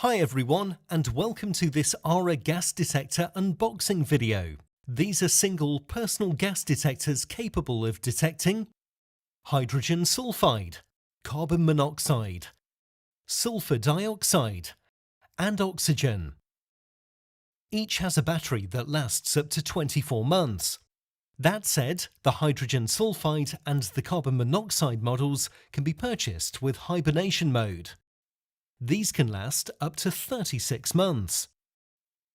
Hi everyone, and welcome to this ARA gas detector unboxing video. These are single personal gas detectors capable of detecting hydrogen sulfide, carbon monoxide, sulfur dioxide, and oxygen. Each has a battery that lasts up to 24 months. That said, the hydrogen sulfide and the carbon monoxide models can be purchased with hibernation mode. These can last up to 36 months.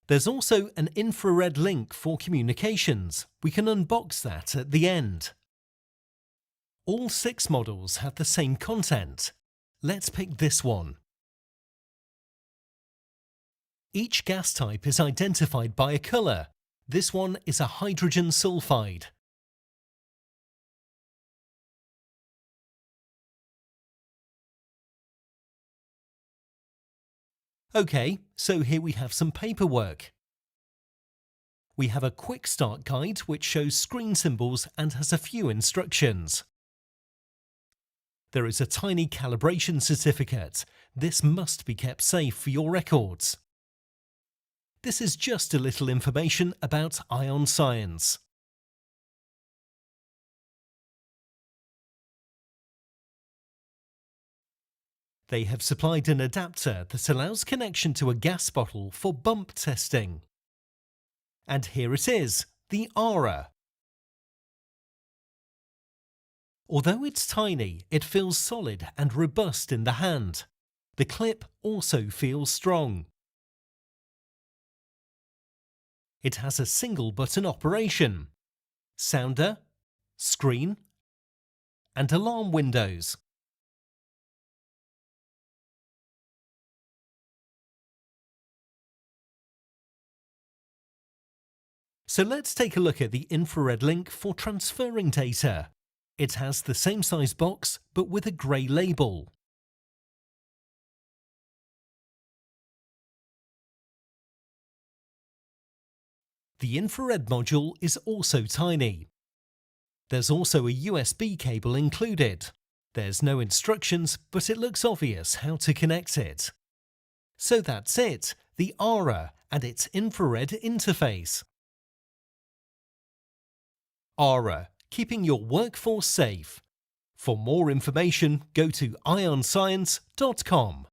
There's also an infrared link for communications. We can unbox that at the end. All 6 models have the same content. Let's pick this one. Each gas type is identified by a colour. This one is a hydrogen sulfide. OK, so here we have some paperwork. We have a quick start guide which shows screen symbols and has a few instructions. There is a tiny calibration certificate. This must be kept safe for your records. This is just a little information about ion science. They have supplied an adapter that allows connection to a gas bottle for bump testing. And here it is, the ARA. Although it's tiny, it feels solid and robust in the hand. The clip also feels strong. It has a single button operation, sounder, screen, and alarm windows. So let's take a look at the infrared link for transferring data. It has the same size box, but with a grey label. The infrared module is also tiny. There's also a USB cable included. There's no instructions, but it looks obvious how to connect it. So that's it, the ARA and its infrared interface. ARA, keeping your workforce safe. For more information, go to ionscience.com.